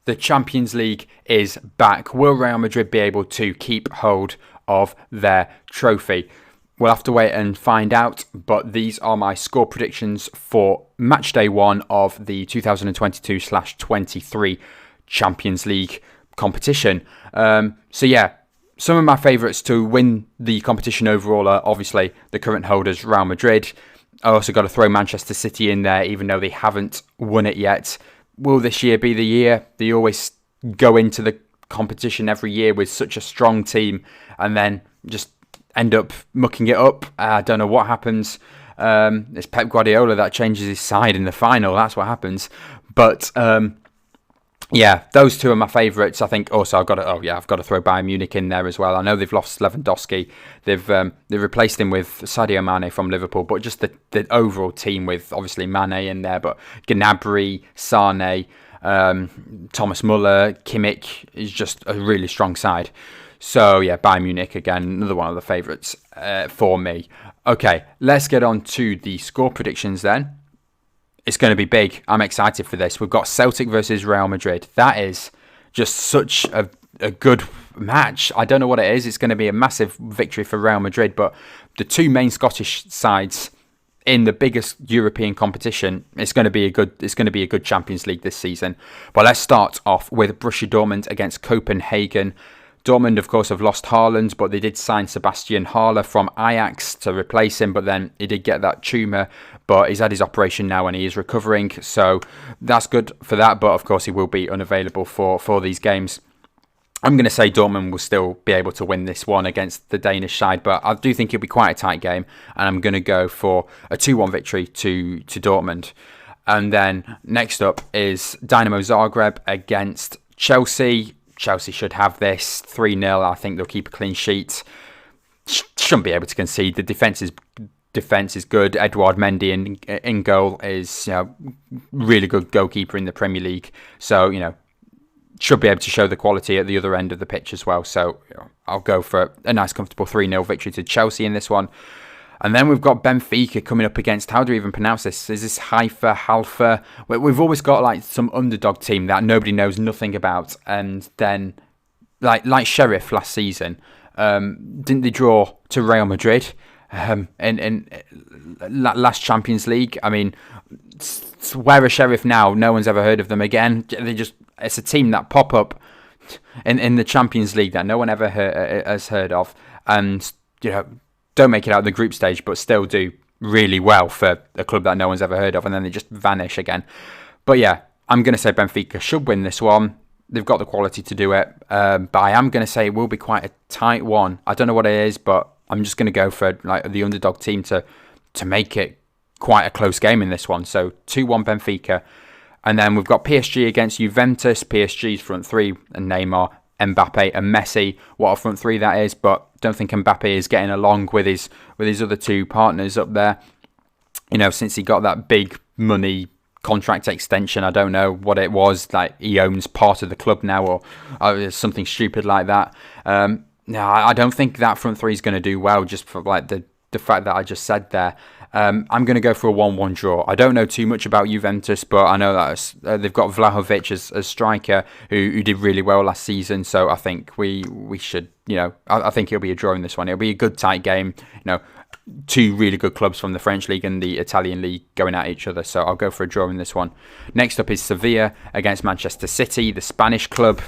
the Champions League is back. Will Real Madrid be able to keep hold of their trophy? We'll have to wait and find out, but these are my score predictions for match day 1 of the 2022/23 Champions League competition. So yeah, some of my favourites to win the competition overall are obviously the current holders, Real Madrid. I also got to throw Manchester City in there, even though they haven't won it yet. Will this year be the year? They always go into the competition every year with such a strong team and then just end up mucking it up. I don't know what happens. It's Pep Guardiola that changes his side in the final. That's what happens. But yeah, those two are my favourites. I think also I've got to throw Bayern Munich in there as well. I know they've lost Lewandowski. They've replaced him with Sadio Mane from Liverpool, but just the overall team with obviously Mane in there, but Gnabry, Sane, Thomas Muller, Kimmich is just a really strong side. So yeah, Bayern Munich again, another one of the favourites for me. Okay, let's get on to the score predictions then. It's going to be big. I'm excited for this. We've got Celtic versus Real Madrid. That is just such a good match. I don't know what it is. It's going to be a massive victory for Real Madrid, but the two main Scottish sides in the biggest European competition, it's going to be a good Champions League this season. But let's start off with Borussia Dortmund against Copenhagen. Dortmund, of course, have lost Haaland, but they did sign Sebastian Haller from Ajax to replace him, but then he did get that tumour, but he's had his operation now and he is recovering, so that's good for that, but of course he will be unavailable for these games. I'm going to say Dortmund will still be able to win this one against the Danish side, but I do think it'll be quite a tight game, and I'm going to go for a 2-1 victory to Dortmund. And then next up is Dynamo Zagreb against Chelsea. Chelsea should have this 3-0. I think they'll keep a clean sheet. Shouldn't be able to concede. The defence is good. Edouard Mendy in goal is really good goalkeeper in the Premier League. So should be able to show the quality at the other end of the pitch as well. So I'll go for a nice comfortable 3-0 victory to Chelsea in this one. And then we've got Benfica coming up against, how do we even pronounce this? Is this Halfa? We've always got like some underdog team that nobody knows nothing about. And then, like Sheriff last season, didn't they draw to Real Madrid in last Champions League? I mean, where are Sheriff now? No one's ever heard of them again. It's a team that pop up in the Champions League that no one ever has heard of. And, don't make it out of the group stage, but still do really well for a club that no one's ever heard of, and then they just vanish again. But yeah, I'm going to say Benfica should win this one. They've got the quality to do it, but I am going to say it will be quite a tight one. I don't know what it is, but I'm just going to go for the underdog team to make it quite a close game in this one. So 2-1 Benfica. And then we've got PSG against Juventus. PSG's front three, and Neymar, Mbappe and Messi. What a front three that is, but don't think Mbappe is getting along with his other two partners up there. Since he got that big money contract extension, I don't know what it was, like he owns part of the club now or something stupid like that. No, I don't think that front three is going to do well, just for the fact that I just said there. I'm going to go for a 1-1 draw. I don't know too much about Juventus, but I know that they've got Vlahovic as striker who did really well last season. So I think we should, I think it'll be a draw in this one. It'll be a good tight game. Two really good clubs from the French league and the Italian league going at each other. So I'll go for a draw in this one. Next up is Sevilla against Manchester City, the Spanish club.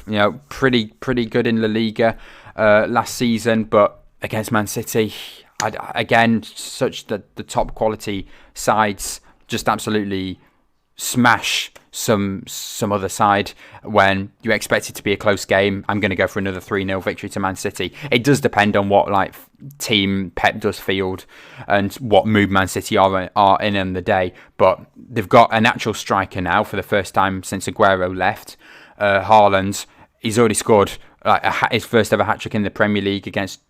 Pretty good in La Liga last season, but against Man City, again, such the top quality sides just absolutely smash some other side when you expect it to be a close game. I'm going to go for another 3-0 victory to Man City. It does depend on what team Pep does field and what mood Man City are in on the day, but they've got an actual striker now for the first time since Aguero left. Haaland, he's already scored his first ever hat-trick in the Premier League against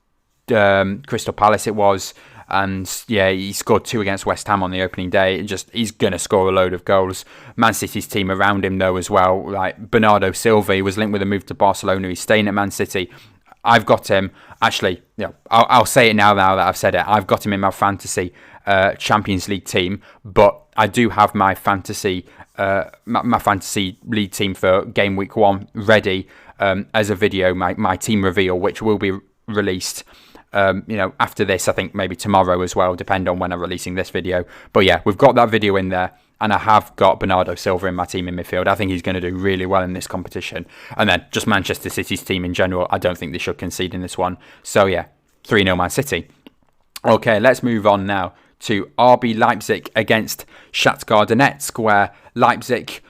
Crystal Palace it was, and yeah, he scored 2 against West Ham on the opening day. He's going to score a load of goals. Man City's team around him though as well, like Bernardo Silva, he was linked with a move to Barcelona, he's staying at Man City. I've got him, actually, I'll say it now that I've said it, I've got him in my fantasy Champions League team, but I do have my fantasy my fantasy league team for game week 1 ready as a video, my team reveal, which will be released after this, I think maybe tomorrow as well, depend on when I'm releasing this video. But yeah, we've got that video in there, and I have got Bernardo Silva in my team in midfield. I think he's going to do really well in this competition. And then just Manchester City's team in general, I don't think they should concede in this one. So yeah, 3-0 Man City. Okay, let's move on now to RB Leipzig against Shakhtar Donetsk, where Leipzig,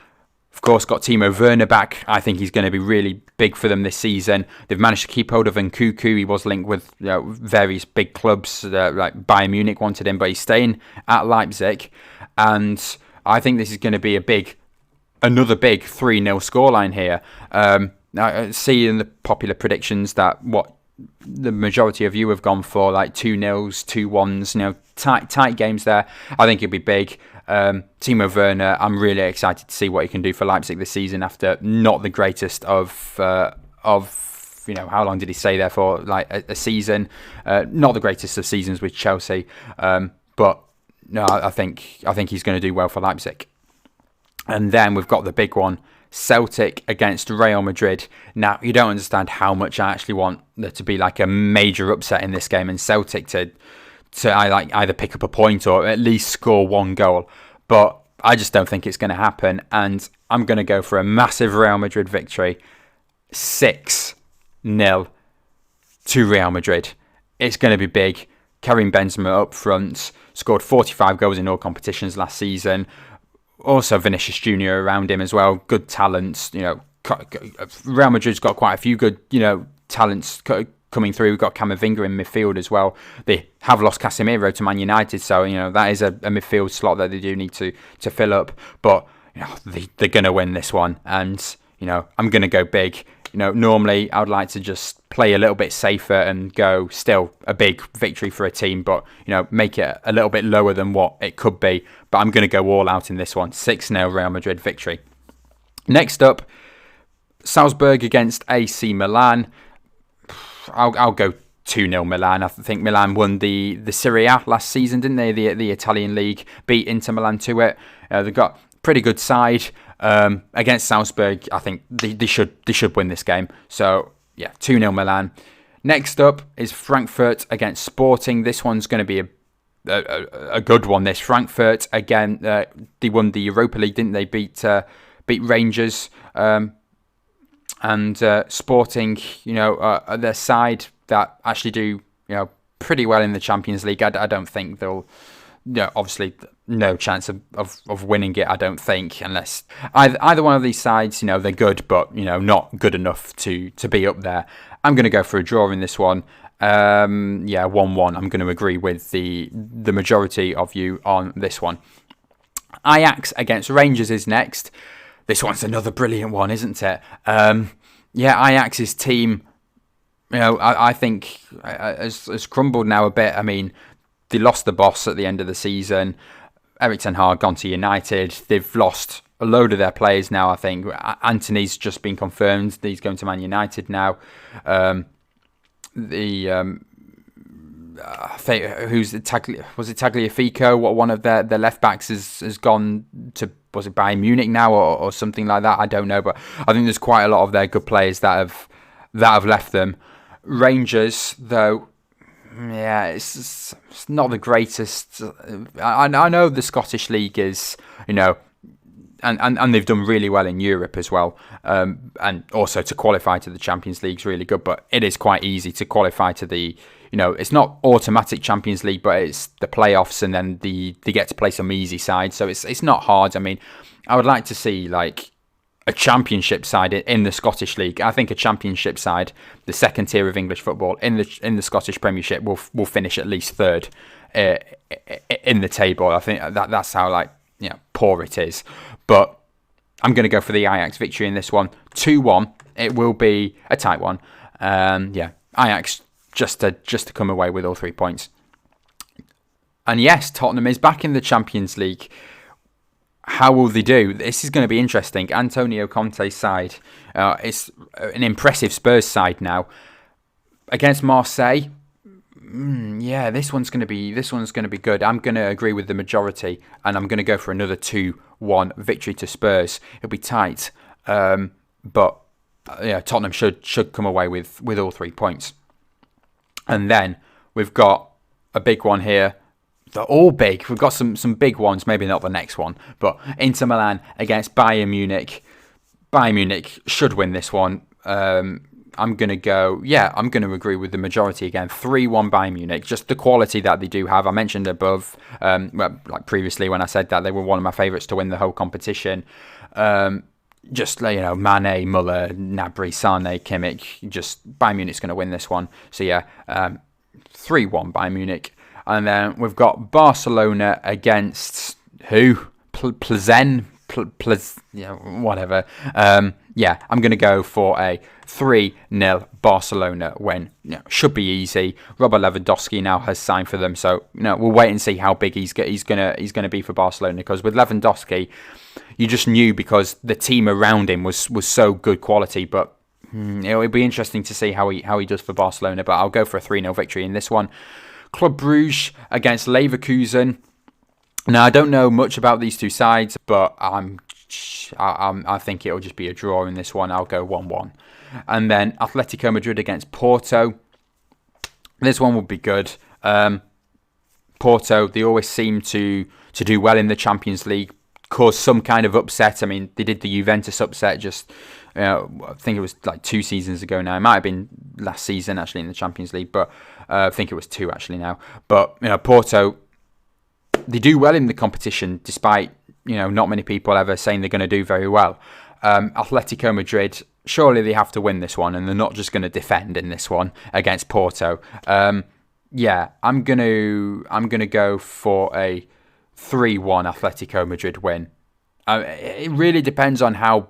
of course, got Timo Werner back. I think he's going to be really big for them this season. They've managed to keep hold of Nkunku. He was linked with various big clubs, like Bayern Munich wanted him, but he's staying at Leipzig. And I think this is going to be another big 3-0 scoreline here. I see in the popular predictions that what the majority of you have gone for, like 2-0s, 2-1s, tight games there. I think it'll be big. Timo Werner, I'm really excited to see what he can do for Leipzig this season after not the greatest of how long did he stay there for? Like a season. Not the greatest of seasons with Chelsea. But no, I think he's going to do well for Leipzig. And then we've got the big one, Celtic against Real Madrid. Now, you don't understand how much I actually want there to be like a major upset in this game and Celtic to either pick up a point or at least score 1 goal. But I just don't think it's going to happen. And I'm going to go for a massive Real Madrid victory. 6-0 to Real Madrid. It's going to be big. Karim Benzema up front. Scored 45 goals in all competitions last season. Also Vinicius Junior around him as well. Good talents. Real Madrid's got quite a few good, talents coming through. We've got Camavinga in midfield as well. They have lost Casemiro to Man United, so that is a midfield slot that they do need to fill up. But they're going to win this one, and I'm going to go big. Normally I would like to just play a little bit safer and go still a big victory for a team, but make it a little bit lower than what it could be. But I'm going to go all out in this one. 6-0 Real Madrid victory. Next up, Salzburg against AC Milan. I'll go 2-0 Milan. I think Milan won the Serie A last season, didn't they? The Italian league, beat Inter Milan to it. They've got pretty good side. Against Salzburg, I think they should win this game. So yeah, 2-0 Milan. Next up is Frankfurt against Sporting. This one's going to be a good one. This Frankfurt again, they won the Europa League, didn't they? Beat Rangers. And Sporting, their side that actually do pretty well in the Champions League. I don't think they'll. Obviously no chance of winning it, I don't think, unless either one of these sides, they're good, but, not good enough to be up there. I'm going to go for a draw in this one. 1-1. I'm going to agree with the majority of you on this one. Ajax against Rangers is next. This one's another brilliant one, isn't it? Ajax's team, I think has crumbled now a bit. I mean, they lost the boss at the end of the season. Erik ten Hag gone to United. They've lost a load of their players now, I think. Anthony's just been confirmed. He's going to Man United now. Tagliafico? One of their left backs has gone to, was it Bayern Munich now or something like that? I don't know, but I think there's quite a lot of their good players that have left them. Rangers, though, yeah, it's not the greatest. I know the Scottish League is, and they've done really well in Europe as well. And also to qualify to the Champions League is really good, but it is quite easy to qualify to the, it's not automatic Champions League, but it's the playoffs, and then they get to play some easy sides. So it's not hard. I mean, I would like to see like a championship side in the Scottish League. I think a championship side, the second tier of English football in the Scottish Premiership, will finish at least third in the table. I think that's how poor it is. But I'm going to go for the Ajax victory in this one, 2-1. It will be a tight one. Ajax just to come away with all 3 points. And yes, Tottenham is back in the Champions League. How will they do? This is going to be interesting. Antonio Conte's side, it's an impressive Spurs side now. Against Marseille, Yeah, this one's gonna be good. I'm gonna agree with the majority, and I'm gonna go for another 2-1 victory to Spurs. It'll be tight, but yeah, Tottenham should come away with all 3 points. And then we've got a big one here. They're all big. We've got some big ones. Maybe not the next one, but Inter Milan against Bayern Munich. Bayern Munich should win this one. I'm going to agree with the majority again. 3-1 Bayern Munich. Just the quality that they do have. I mentioned above, like previously when I said that they were one of my favourites to win the whole competition. Just, Mane, Muller, Gnabry, Sane, Kimmich. Just Bayern Munich's going to win this one. So yeah, 3-1 Bayern Munich. And then we've got Barcelona against who? Plazen. Whatever. I'm going to go for a 3-0 Barcelona win. Should be easy. Robert Lewandowski now has signed for them, so we'll wait and see how big he's gonna be for Barcelona. Because with Lewandowski, you just knew because the team around him was so good quality. But it'll be interesting to see how he does for Barcelona. But I'll go for a 3-0 victory in this one. Club Brugge against Leverkusen. Now, I don't know much about these two sides, but I think it'll just be a draw in this one. I'll go 1-1. And then Atletico Madrid against Porto. This one will be good. Porto, they always seem to do well in the Champions League, cause some kind of upset. I mean, they did the Juventus upset just, I think it was like 2 seasons ago now. It might have been last season, actually, in the Champions League, but I think it was 2, actually, now. But, Porto, they do well in the competition, despite, not many people ever saying they're going to do very well. Atletico Madrid, surely they have to win this one, and they're not just going to defend in this one against Porto. I'm gonna go for a 3-1 Atletico Madrid win. It really depends on how,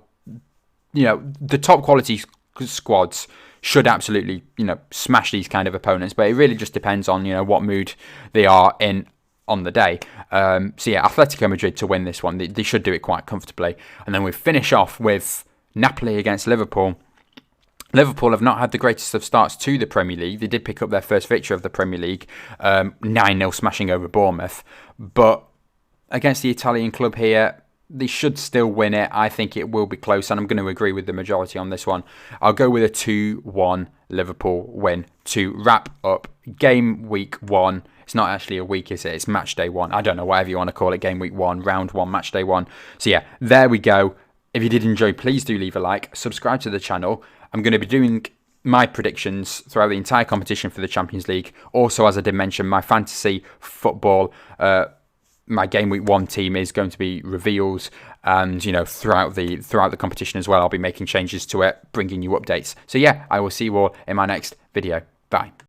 the top quality squads should absolutely, smash these kind of opponents, but it really just depends on, what mood they are in on the day. Atletico Madrid to win this one. They should do it quite comfortably. And then we finish off with Napoli against Liverpool. Liverpool have not had the greatest of starts to the Premier League. They did pick up their first victory of the Premier League, 9-0 smashing over Bournemouth. But against the Italian club here, they should still win it. I think it will be close, and I'm going to agree with the majority on this one. I'll go with a 2-1 Liverpool win to wrap up game week 1. It's not actually a week, is it? It's match day 1. I don't know, whatever you want to call it. Game week 1, round 1, match day 1. So yeah, there we go. If you did enjoy, please do leave a like. Subscribe to the channel. I'm going to be doing my predictions throughout the entire competition for the Champions League. Also, as I did mention, my fantasy football, my game week 1 team is going to be revealed, and throughout the competition as well, I'll be making changes to it, bringing you updates. So yeah, I will see you all in my next video. Bye.